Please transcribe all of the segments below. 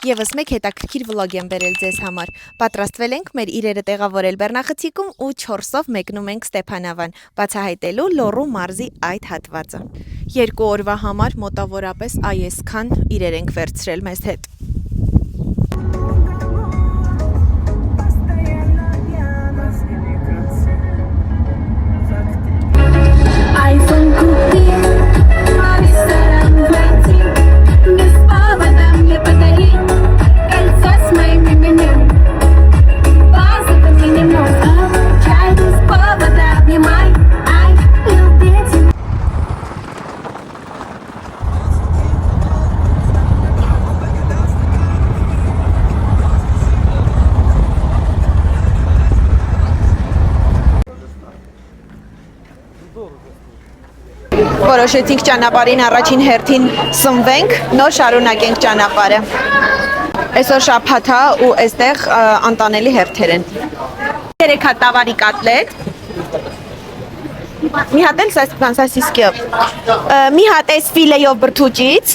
Եվս մեկ հետաքրքիր վլոգ եմ բերել ձեզ համար։ Պատրաստվել ենք մեր իրերը տեղավորել Բեռնախցիկում ու 4-ով մեկնում ենք Ստեփանավան, բացահայտելու Լոռու մարզի այդ հատվածը։ 2 օրվա համար մոտավորապես այսքան իրեր ենք վերցրել մեզ հետ։ Որոշեցինք ճանապարհին առաջին հերթին սնվենք, նոր շարունակենք ճանապարհը։ Այսօր շաբաթ է ու այստեղ անտանելի հերթեր են։ 3 հատ տավարի կոտլետ, մի հատ էլ սասիսկյով, մի հատ էս ֆիլեյով բրդուճից,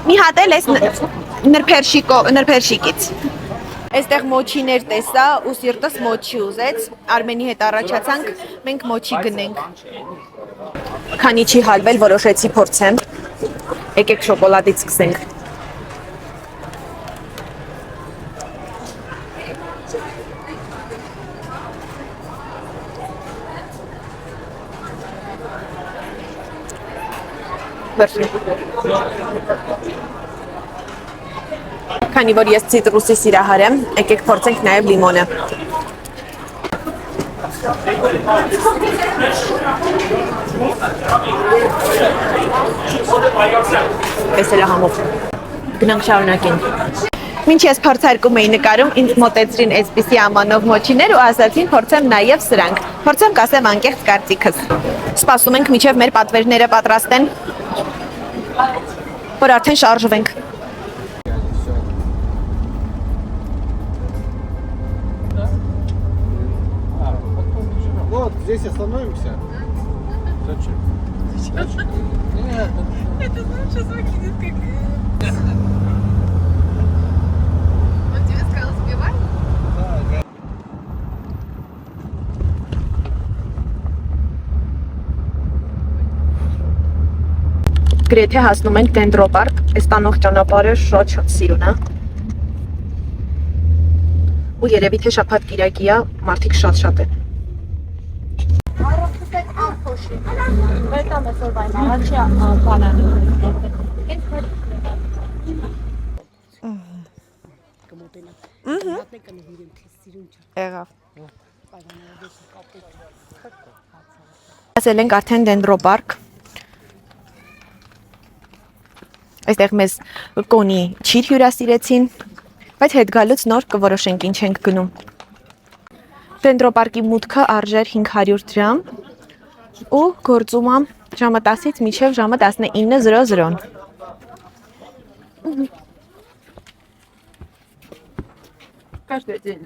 մի հատ էլ էս նրբերշիկից։ Այստեղ մոչիներ տեսա ու սիրտս մոչի ուզեց, Արմենի հետ առաջացանք, մենք մոչի գնենք։ Քանի չի հալվել, որոշեցի փորձեմ։ Եկեք շոկոլադից սկսենք։ Քանի որ ես ցիտրուսի սիրահար եմ, եկեք փորձենք նաև լիմոնը։ Էս էլ է համով։ Գնանք շարունակենք։ Մինչ ես փորձարկում էի նկարում, ինձ մոտեցրին այսպիսի ամանով մոչիներ ու ասացին փորձեմ նաև սրանք։ Փորձեմ կասեմ անկեղծ կարծիքս։ Սպասում ենք մինչև մեր պատվերները պատրաստեն, որ արդեն շարժվենք։ Вот, здесь остановимся. Зачем? Нет. Это знаешь, сейчас выглядит как... Он тебе сказал, сбивай? Да. Գրեթե հասնում ենք Դենդրոպարկ, այս տանող ճանապարհը շատ սիրուն է։ Ու երևի թե շաբաթ կիրակի է, մարդիկ շատ են։ Վերտամ այսօր վայն առաջի բանանի։ Եղավ։ Ասել ենք արդեն Դենդրոպարկ։ Այստեղ մեզ կոնի չիր հյուրասիրեցին, բայց հետ գալուց նոր կորոշենք ինչ ենք գնում։ Դենդրոպարկի մուտքը արժեր 500 դրամ ու գործում է ժամը 10-ից մինչև ժամը 19:00-ն։ Каждый день.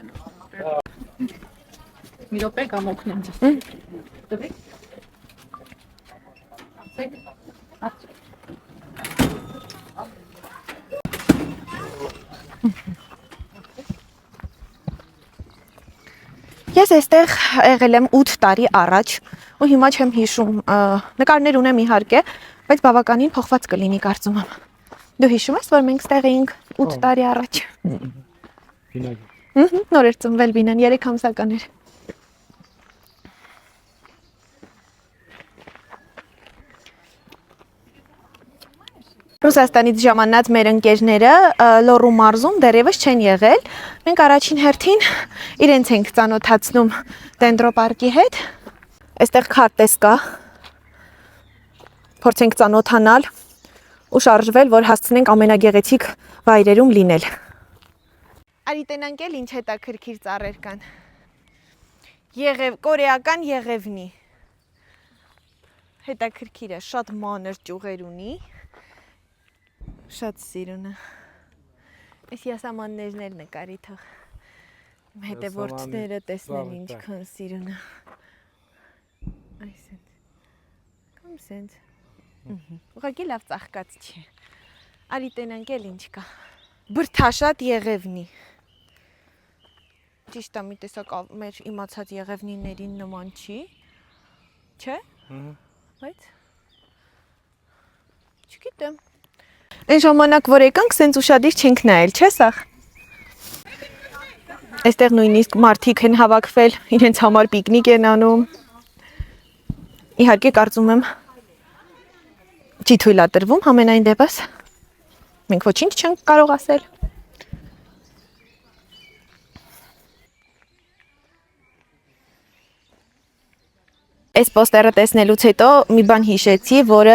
Մի րոպե կամ օգնեմ ձեզ։ Դվեք։ Ես այստեղ եղել եմ 8 տարի առաջ ու հիմա չեմ հիշում, նկարներ ունեմ իհարկե, բայց բավականին փոխված կլինի կարծում եմ։ Դու հիշում ես, որ մենք ստեղ էինք 8 տարի առաջ։ Նոր էր ծնվել Բինան, 3 ամսական էր։ Ռուսաստանից ժամանած մեր ընկերները Լոռու մարզում դեռևս չեն եղել։ Մենք առաջին հերթին իրենց ենք ծանոթացնում Դենդրոպարկի հետ։ Այստեղ քարտեզ կա։ Փորձենք ծանոթանալ ու շարժվել, որ հասցնենք ամենագեղեցիկ վայրերում լինել։ Արի տենանք էլ ինչ հետաքրքիր ծառեր կան։ Կորեական եղևնի։ Հետաքրքիր է, շատ մանր ճյուղեր ունի։ Շատ սիրուն է։ Այս յասամաններն նկարի թող։ Հետևորդները տեսնեն ինչքան սիրուն է։ Այս սենց։ Ուղղակի լավ ծաղկած չի։ Արի տենանք էլ ինչ կա։ Բրթաշատ եղևնի։ Ճիշտ է, մի տեսակ մեր իմացած եղևնիներին նման չի, չէ՞։ Բայց չգիտեմ։ Այն ժամանակ, որ եկանք, սենց ուշադիր չենք նայել, չէ՞ սա։ Այստեղ նույնիսկ մարդիկ են հավաքվել, իրենց համար պիկնիկ են անում։ Իհարկե կարծում եմ չի թույլատրվում համենայն դեպս։ Մենք ոչինչ չենք կարող ասել։ Այս պոստերը տեսնելուց հետո մի բան հիշեցի, որը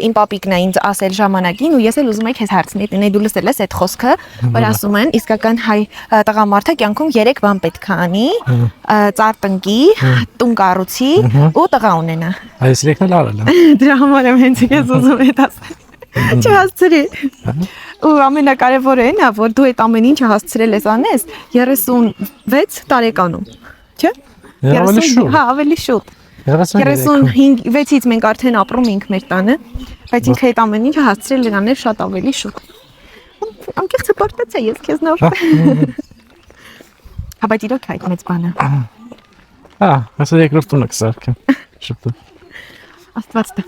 իմ պապիկն է ինձ ասել ժամանակին ու ես էլ ուզում եի քեզ հարցնել, դու լսել ես այդ խոսքը, որ ասում են իսկական հայ տղամարդը կյանքում 3 բան պետք է անի՝ ծառ տնկի, տուն կառուցի ու տղա ունենա։ Այս երեքն էլ արել եմ։ Դրա համար եմ հենց ես ուզում եմ ասել։ Չհասցրի։ Ու ամենակարևորը այն է, որ դու այդ ամեն ինչը հասցրել ես անես 36 տարեկանում, չէ՞։ Ավելի շուտ։ Հա, ավելի շուտ։ 35-6-ից մենք արդեն ապրում ենք մեր տանը, բայց ինքը այդ ամեն ինչը հասցրել էր անել շատ ավելի շուտ։ Անկեղծ հպարտացա ես քեզնով։ Հա, բայց իրոք այդ մեծ բանը։ Հա, ասա երկրորդ տունը կսարքեմ։ Շուտ։ Աստված տա։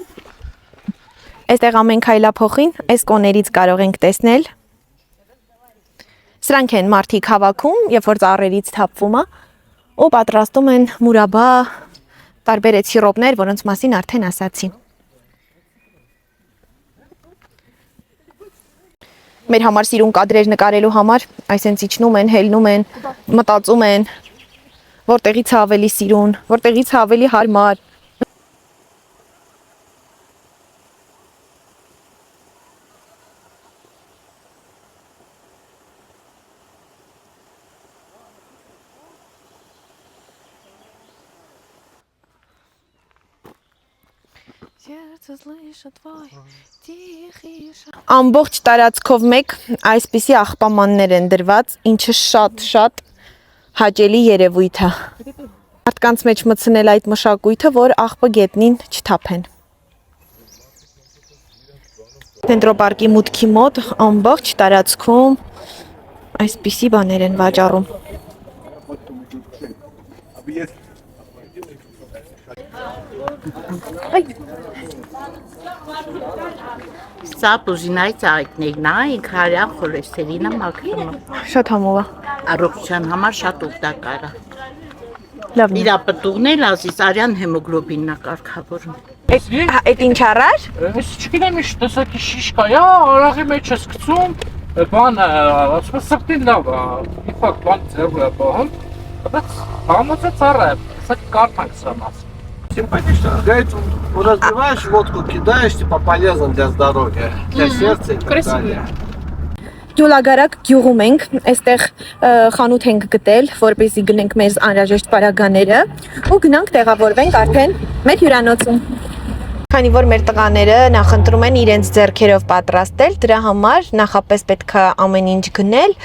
Այստեղ ամեն քայլափոխին այս կոներից կարող ենք տեսնել։ Սրանք են մարդիկ հավաքում, երբ որ ծառերից թափվում է, ու պատրաստում են մուրաբա, տարբեր սիրոպներ, որոնց մասին արդեն ասացի։ Մեր համար սիրուն կադրեր նկարելու համար այսենց իջնում են, հելնում են, մտածում են, որտեղից է ավելի սիրուն, որտեղից է ավելի հարմար։ Ամբողջ տարածքով մեկ այսպիսի աղբամաններ են դրված, ինչը շատ հաճելի երևույթ է։ Մարդկանց մեջ մտցնել այդ մշակույթը, որ աղբը գետնին չթափեն։ Դենդրոպարկի մուտքի մոտ ամբողջ տարածքում այսպիսի բաներ են վաճառում։ Սա բուժինայի ծաղիկներն է, ինքնարյան խոլեստերինը մաքրում։ Շատ համով է։ Առողջության համար շատ օգտակար է։ Լավն է։ Իր պտուղն էլ ազիս արյան հեմոգլոբինն է կարգավորում։ Այդ ինչ առար։ Ես չգիտեմ ինչ տեսակի շիշկա է, արաղի մեջ ես գցում, բանը, ասում եմ սրտին լավ է, իհակ բան ձեռը է բան, բայց համոզը ծառը է, кстати, կարթանք սա մաս։ Конечно, говорит, разбиваешь водку, кидаешь, типа полезно для здоровья, для сердца и так далее. Գյուլագարակ գյուղում ենք, այստեղ խանութ ենք գտել, որպեսզի գնենք մեր անհրաժեշտ պարագաները ու գնանք տեղավորվենք արդեն մեր հյուրանոցում։ Քանի որ մեր տղաները նախընտրում են իրենց ձեռքերով պատրաստել, դրա համար նախապես պետք է ամեն ինչ գնել,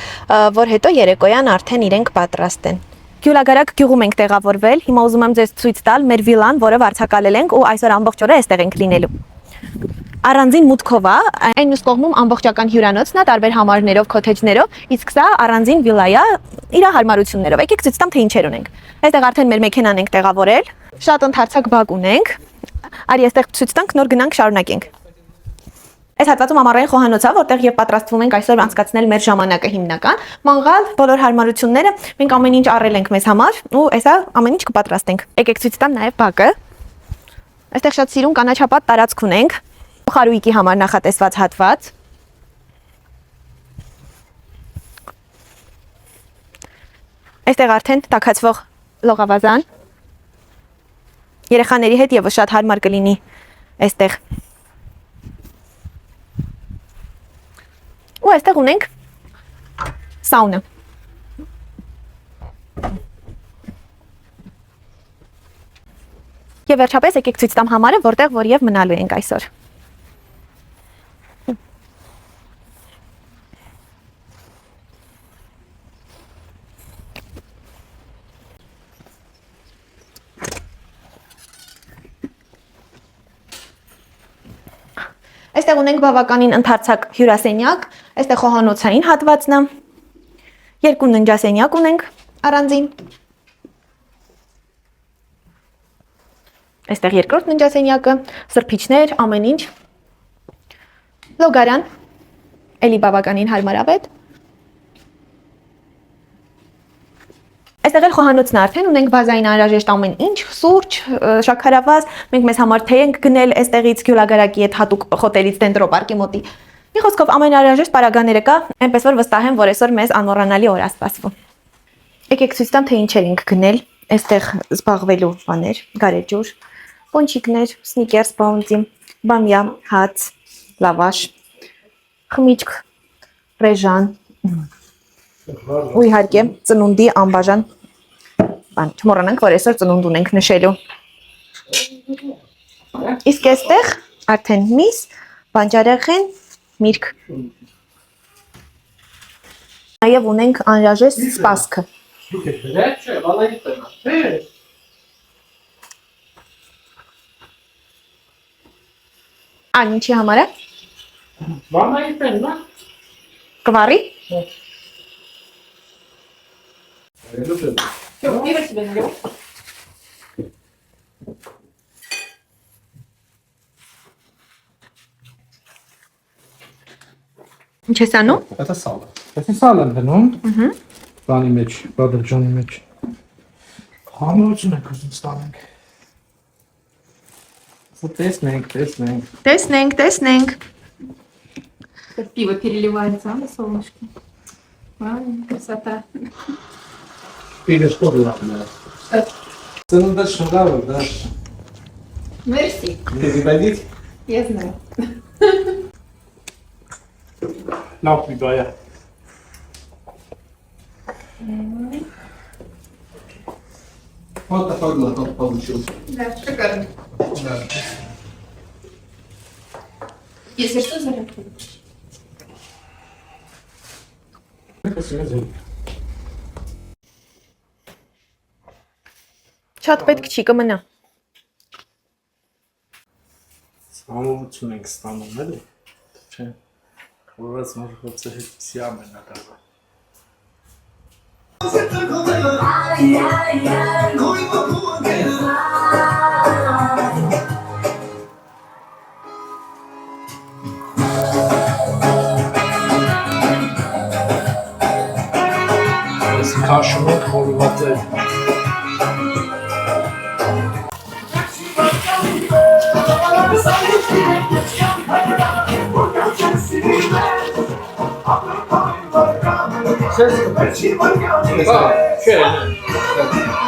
որ հետո երեկոյան արդեն իրենք պատրաստեն։ Գյուլագարակ գյուղում ենք տեղավորվել, հիմա ուզում եմ ձեզ ցույց տալ մեր վիլան, որը վարձակալել ենք ու այսօր ամբողջ օրը այստեղ ենք լինելու։ Առանձին մուտքով է, այն մյուս կողմում ամբողջական հյուրանոցն է, տարբեր համարներով, քոթեջներով, իսկ սա առանձին վիլա է, իր հարմարություններով։ Եկեք ցույց տամ, թե ինչեր ունենք։ Այստեղ արդեն մեր մեքենան ենք տեղավորել, շատ ընդարձակ բակ ունենք։ Արի այստեղ ցույց տանք, նոր գնանք շարունակենք։ Այս հատվածում ամառային խոհանոց է, որտեղ եւ պատրաստվում ենք այսօր անցկացնել մեր ժամանակը հիմնական։ Մանգալ, բոլոր հարմարությունները մենք ամեն ինչ առել ենք մեզ համար ու այսա ամեն ինչ կպատրաստենք։ Եկեք ցույց տամ նաեւ բակը։ Այստեղ շատ սիրուն կանաչապատ տարածք ունենք։ Խարույկի համար նախատեսված հատված։ Այստեղ արդեն տաքացվող լողավազան։ Երեխաների հետ եւս շատ հարմար կլինի այստեղ։ Ու այստեղ ունենք սաունա։ Եվ վերջապես եկեք ցույց տամ համարը, որտեղ որ եւ մնալու ենք այսօր։ Այստեղ ունենք բավականին ընդարձակ հյուրասենյակ, այստեղ խոհանոցային հատվածն է։ Երկու ննջասենյակ ունենք առանձին։ Այստեղ երկրորդ ննջասենյակը, սրբիչներ, ամեն ինչ։ Լոգարան, էլի բավականին հարմարավետ։ Այստեղ էլ խոհանոցն արդեն ունենք բազային անհրաժեշտ ամեն ինչ, սուրճ, շաքարավազ, մենք մեզ համար թեյ ենք գնել այստեղից Գյուլագարակի այդ հատուկ խոտերից Դենդրոպարկի մոտի։ Մի խոսքով ամեն անհրաժեշտ պարագաները կա, այնպես որ վստահ եմ, որ այսօր մեզ անմոռանալի օր ասպասվում։ Եկեք ցույց տամ, թե ինչեր ենք գնել։ Այստեղ զբաղվելու բաներ, գարեջուր, պոնչիկներ, սնիկերս, բաունտի, բամյա, հաց, լավաշ, խմիչք, ռեժան, ու իհարկե ծնունդի անբաժան բան, չմոռանանք, որ այսօր ծնունդ ունենք նշելու։ Իսկ այստեղ արդեն միս, բանջարեղեն, միրգ։ Նաև ունենք անհրաժեշտ սպասքը։ Ան ինչի համար է։ Բանայի տենն է։ Կվարի։ Мира себе налил. Ինչ ես անում։ Это сало. Это сало դնում։ Բանի մեջ, բադրջանի մեջ։ Համություն եք ուզում ստանենք։ Տեսնենք։ Տեսնենք։ Как пиво переливается, а, на солнышке. Правильно, красота. Պիրը շտոր լավն է։ Ծնունդը շնորհավոր, դա։ Мерси. Դիվայդից Я знаю. լավ պիգայա։ Вот такой глоток получился. Да, шикарно. Да. Если что, зарядку. Շատ պետք չի կմնա։ Համոզություն ենք ստանում, էլի։ Չէ։ Որպես մոռացած սիամ են ակալը։ Քաշում եք հորված է։ Չէ,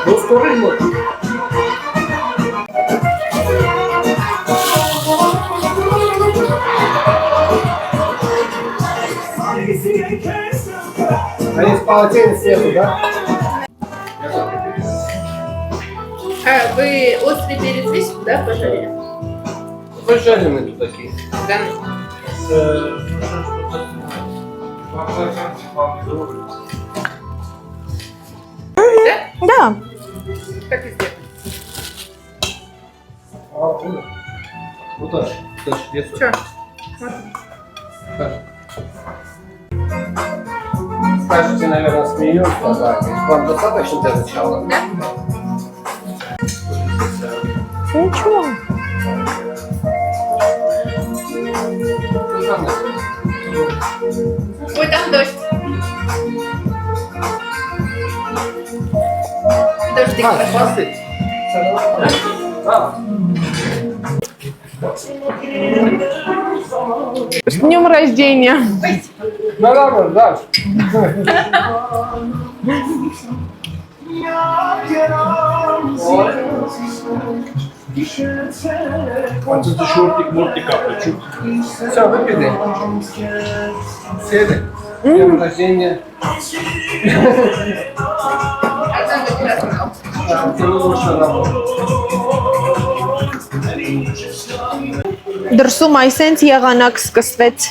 ոսկորի մոտ։ Они полотенец сверху, да? А, вы острый перец здесь, да, пожарили? Пожаренные тут такие. Да. Да, Как и сделать? Вот так. Чё? Скажете, наверное, смеемся, да? Вам достаточно для начала? Да? ничего. Ой, там дождь. Дождик пошел. С днем рождения. Да, да. А тут шортик, мортик, капли. Все, выпили. Сели. Днем рождения. Դրսում այսենց եղանակ սկսվեց։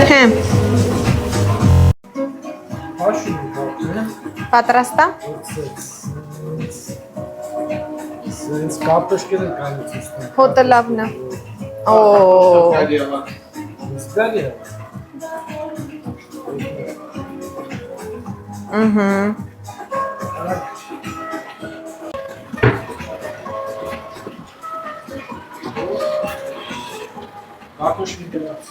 Հեմ, Աշուն բացը։ պատրաստա։ Սենց կապտոշկերը կանեցուսն։ Հոտը լավն է։ Օ, Ստալի է։ Կապտոշկի գնաց։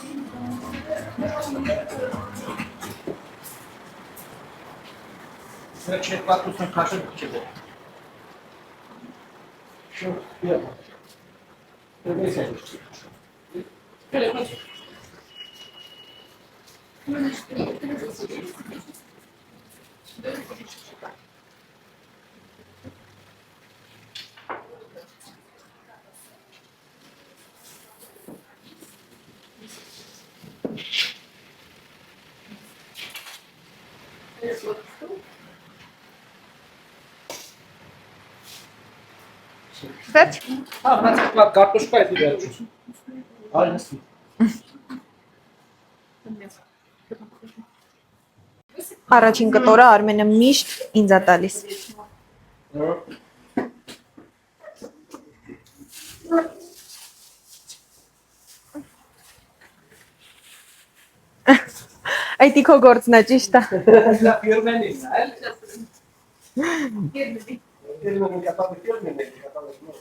Սա չեք պատուսն քաշել չեք։ Շո, բիա։ վերջ։ Կարտոշկա է դիվերջուս։ Այնսի։ Առաջին կտորը Արմենը միշտ ինձ է տալիս։ Այդի քո գործն է, ճիշտ է։ Դա ֆիրմենին, այլ։ Ֆիրմենին կապանը ֆիրմենին, կապանը։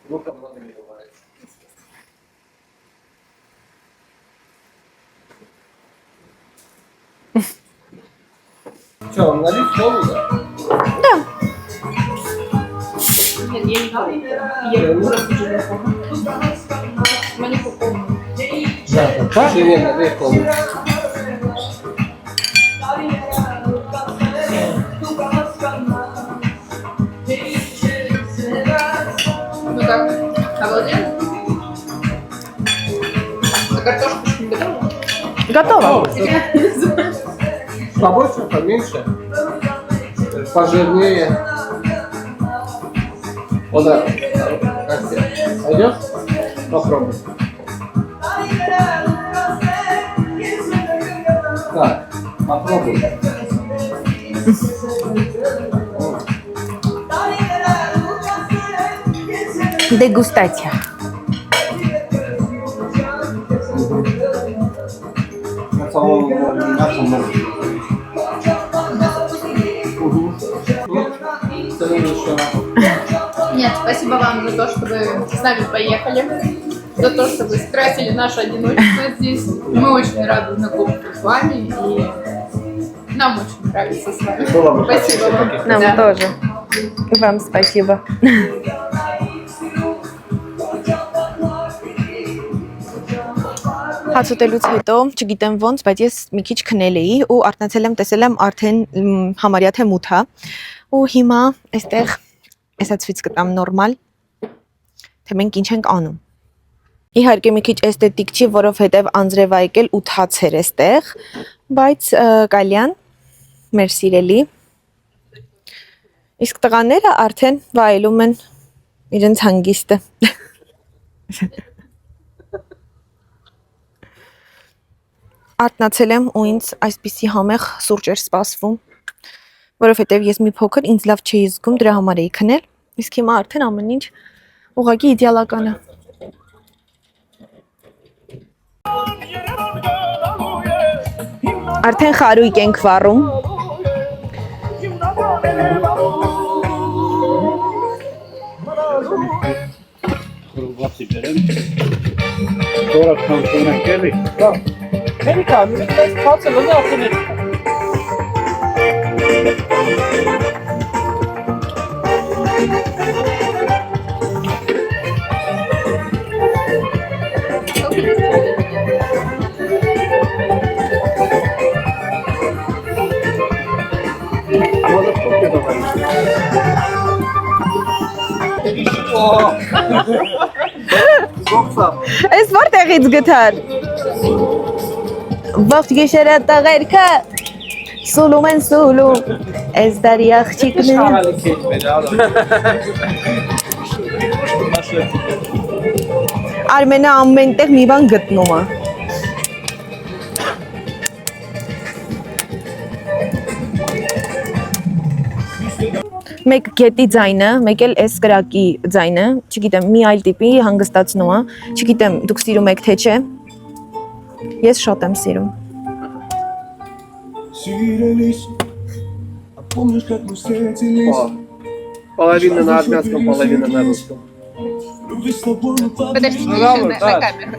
Лука много бывает. Что, он налить новую, да? Да. Нет, я не помню. Я просто уже не помню. Маленько помню. Да, Ширина, дай колу. Ну как? Обалденно? А картошку не готова? Готово։ Побольше, поменьше. Пожирнее. Вот так. Как тебе? Пойдет? Попробуй. Так, попробуй. Դեգուստացիա։ На самом Нет, спасибо вам за то, что вы с нами поехали, за то, что вы скрасили наше одиночество здесь. Мы очень рады знакомству с вами, и нам очень нравится с вами. Спасибо вам. Нам Да. тоже. И вам спасибо. Հացուտելուց հետո, չգիտեմ ոնց, բայց ես մի քիչ քնել էի ու արթնացել եմ, տեսել եմ արդեն համարյա թե մութ է։ Ու հիմա այստեղ էսա ցույց կտամ նորմալ, թե մենք ինչ ենք անում։ Իհարկե մի քիչ էսթետիկ չի, որովհետև անձրև ա եկել ու թաց էր այստեղ, բայց Կալյան, մեր սիրելի, իսկ տղաները արդեն վայելում են իրենց հանգիստը։ Արթնացել եմ ու ինձ այսպիսի համեղ սուրճ էր սպասվում, որովհետև ես մի փոքր ինձ լավ չէի զգում, դրա համար էի քնել, իսկ հիմա արդեն ամեն ինչ ուղղակի իդեալական է։ Արդեն խարույկ ենք վառում։ Կրուբացի բերեմ, դորակ հանքոնակ էլի, դա, Մերիկա, մի այս փածը լնի արդեն է։ Այս որտեղից գտար։ Ողջ գիշերը տղերքը։ Սուլում են սուլում, այս դարի աղջիկները։ Արմենը ամեն տեղ մի բան գտնում է։ Մեկ գետի ձայնը, մեկ էլ էս կրակի ձայնը, չգիտեմ, մի այլ տիպի հանգստացնում է, չգիտեմ, դուք սիրում եք թե չէ։ Ես շատ եմ սիրում։ Половина на армянском, половина на русском. Подожди, Ну, еще да, на камеру.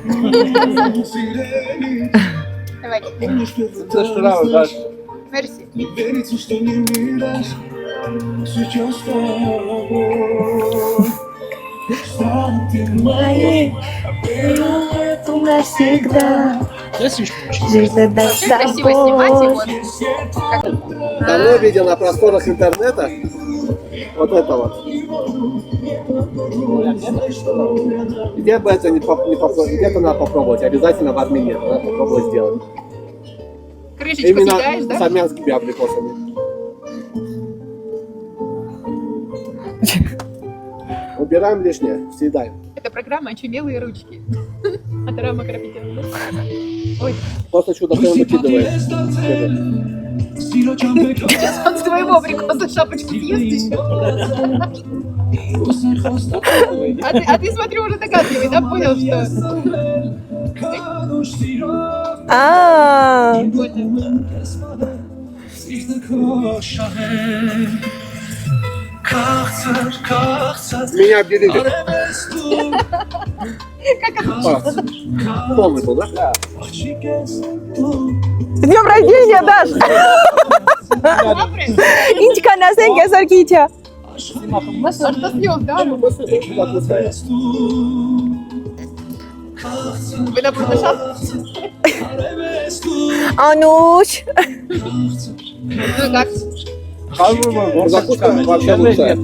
Давай. Это что надо, да? Мерси. Красиво снимать и вот. Давно видел на просторах интернета вот это вот. Где бы это не попробовать, где-то надо попробовать, обязательно в Армении надо попробовать сделать. Крышечку Именно съедаешь, с да? армянскими абрикосами. Убираем лишнее, съедаем. Это программа «Очумелые ручки». От Рама Карапетяна. Ой, Просто чудо-фрем выкидываем. сейчас он с твоего абрикоса шапочку съест еще. А ты, смотри, уже догадливый, да? Понял, что... Меня обделили. Полный был, да? С днем рождения, Даш! Ինչքան ասենք, այսօր քիչ է։ А что съел, да? Вы на продажах? Անուշ։ Ну как? Закуска вообще лучшая.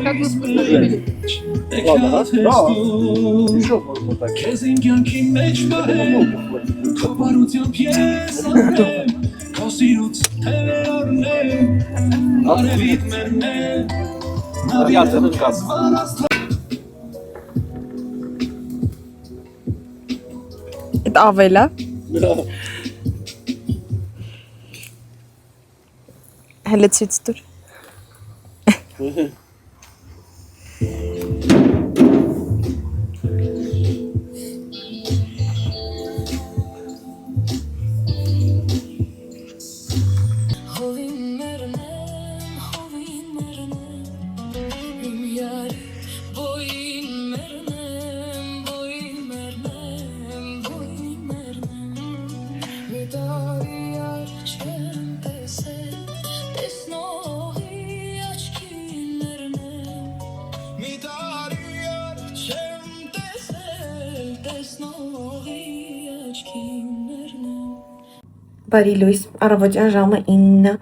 Как вы вкусно выбили? Ладно, да? Еще можно так. Я этот газ. Այդ ավել է։ Հələ ցույց տուր։ Բարի լույս, առավոտյան ժամը 9,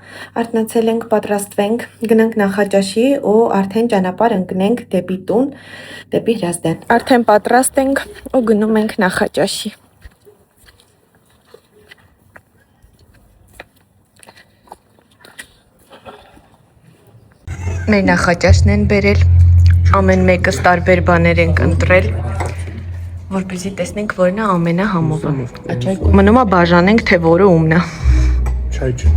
արթնացել ենք, պատրաստվենք, գնանք Նախաճաշի ու արդեն ճանապարհ ընկնենք դեպի տուն, դեպի Հրազդան։ Արդեն պատրաստ ենք ու գնում ենք Նախաճաշի։ Մեր նախաճաշն են բերել, ամեն մեկս տարբեր բաներ ենք ընտրել, որպեսզի տեսնենք որն է ամենահամովը։ Մնում է բաժանենք, թե որը ումն է։ Չայ չէ։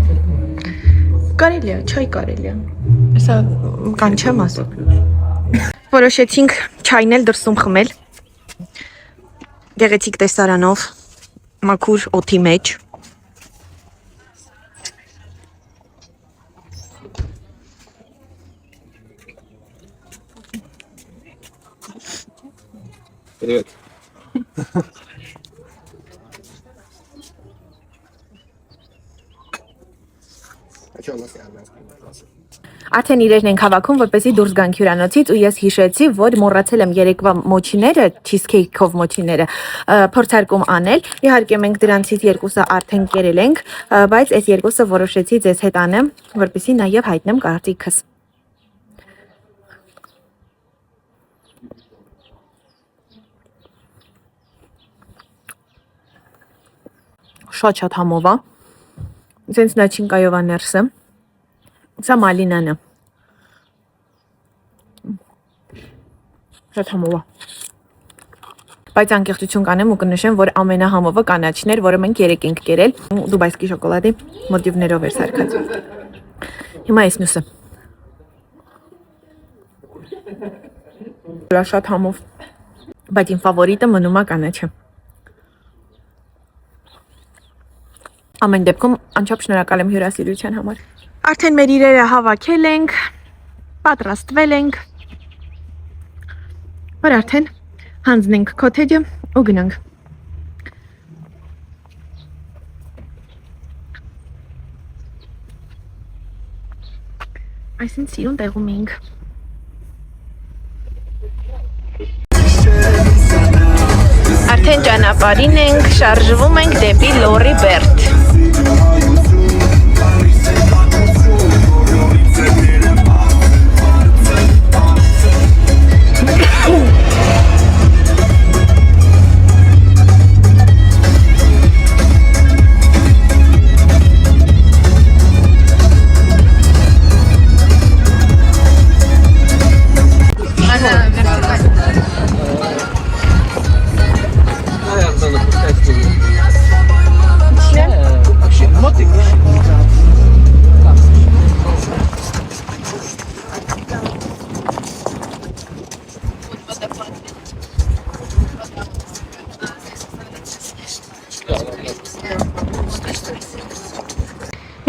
Կարելի է, չայ կարելի է։ Հեսա կան չեմ ասում։ Որոշեցինք չայն էլ դրսում խմել։ Գեղեցիկ տեսարանով, մաքուր օդի մեջ։ Привет. А что у нас Արդեն իրերն ենք հավաքում, որպեսզի դուրս գանք հյուրանոցից ու ես հիշեցի, որ մոռացել եմ երեկվա մոչիները, cheesecake-ով մոչիները փորձարկում անել։ Իհարկե մենք դրանցից երկուսը արդեն կերել ենք, բայց այս երկուսը որոշեցի ձեզ հետ անեմ, որպեսզի նաև հայտնեմ կարծիքս։ շատ համով է։ Սենց նաչինկայով է ներսը։ Սա մալինան է։ Շատ համով է։ Բայց անկեղծություն կանեմ ու կնշեմ, որ ամենահամովը կանաչն էր, որը մենք 3 ենք կերել։ Դուբայսկի շոկոլադի մոտիվներով էր սարքած։ Հիմա այս մյուսը։ Շատ համով։ Բայց իմ ֆավորիտը մնում է կանաչը։ Ամեն դեպքում անչափ շնորհակալ եմ հյուրասիրության համար։ Արդեն մեր իրերը հավաքել ենք, պատրաստվել ենք։ Որ արդեն հանձնենք քոթեջը ու գնանք։ Այսինքն սիրուն տեղում ենք։ Արդեն ճանապարհին ենք, շարժվում ենք դեպի Լորի Բերտ։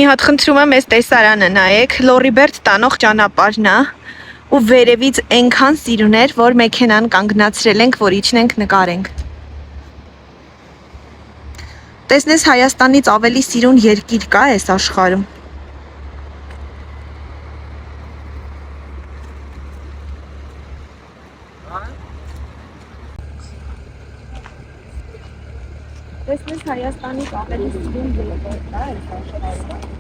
Մի հատ խնդրում եմ այս տեսարանը նայեք, Լորի Բերտ տանող ճանապարհն է ու վերևից այնքան սիրուն էր, որ մեքենան կանգնացրել ենք, որ իջնենք նկարենք։ Տեսնես Հայաստանից ավելի սիրուն երկիր կա այս աշխարհում։ Տեսնես Հայաստանից ավելի սիրուն երկիր կա այս աշխարհում։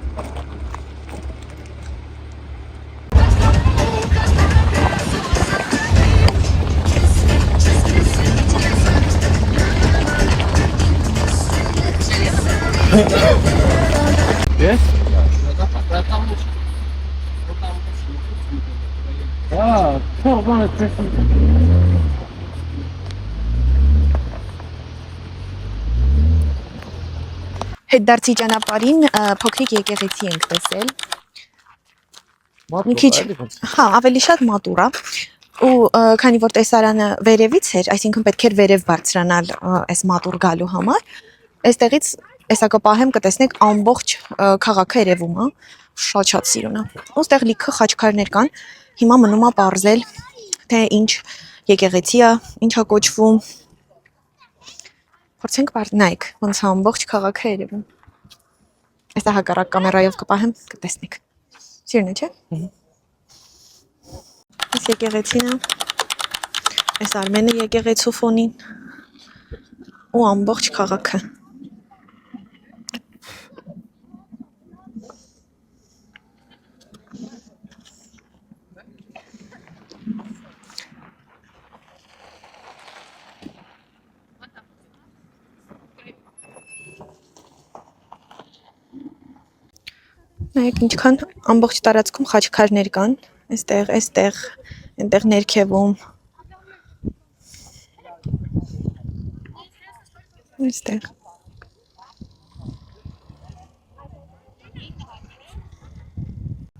Yes? Թող բանը տեսնի։ Հետդարձի ճանապարհին փոքրիկ եկեղեցի ենք տեսել։ Մի քիչ, հա, ավելի շատ մատուր է։ Ու քանի որ տեսարանը վերևից էր, այսինքն պետք էր վերև բարձրանալ այս մատուր գալու համար, այստեղից Էսակապահեմ կտեսնեք ամբողջ քաղաքը երևում է, շատ սիրուն է։ Ու ստեղ լիքը խաչքարներ կան։ Հիմա մնում է պարզել, թե ինչ եկեղեցի է, ինչ է կոչվում։ Փորձենք նայեք, ոնց է ամբողջ քաղաքը երևում։ Այստեղ հակառակ կամերայով կպահեմ, կտեսնեք։ Սիրուն է, չէ՞։ Այս եկեղեցին է։ Այս Արմենը եկեղեցու ֆոնին ու ամբողջ քաղաքը։ Նայեք ինչքան ամբողջ տարածքում խաչքարներ կան, այստեղ, այնտեղ ներքևում։ Այստեղ։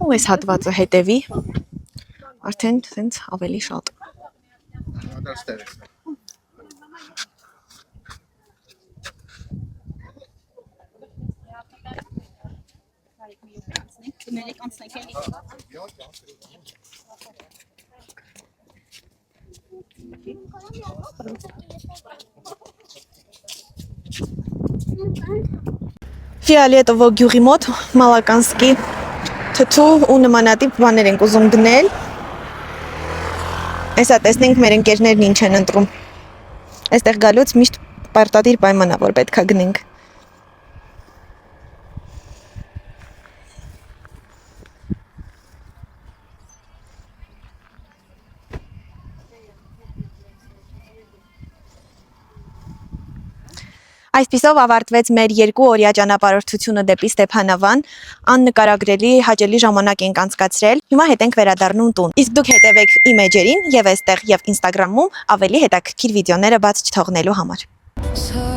Ու այս հատվածը հետևի, արդեն սենց ավելի շատ։ Ֆիալետովո գյուղի մոտ Մալականսկի թթու ու նմանատիպ բաներ ենք ուզում գնել։ Այսա տեսնենք մեր ընկերներն ինչ են ընտրում։ Այստեղ գալուց միշտ պարտադիր պայման է, որ պետք է գնենք։ Այսպիսով ավարտվեց մեր 2 օրյա ճանապարհորդությունը դեպի Ստեփանավան։ Աննկարագրելի հաճելի ժամանակ ենք անցկացրել։ Հիմա հետ ենք վերադառնում տուն։ Իսկ դուք հետևեք իմ էջերին եւ այստեղ եւ Instagram-ում ավելի հետաքրքիր վիդեոները բաց չթողնելու համար։ So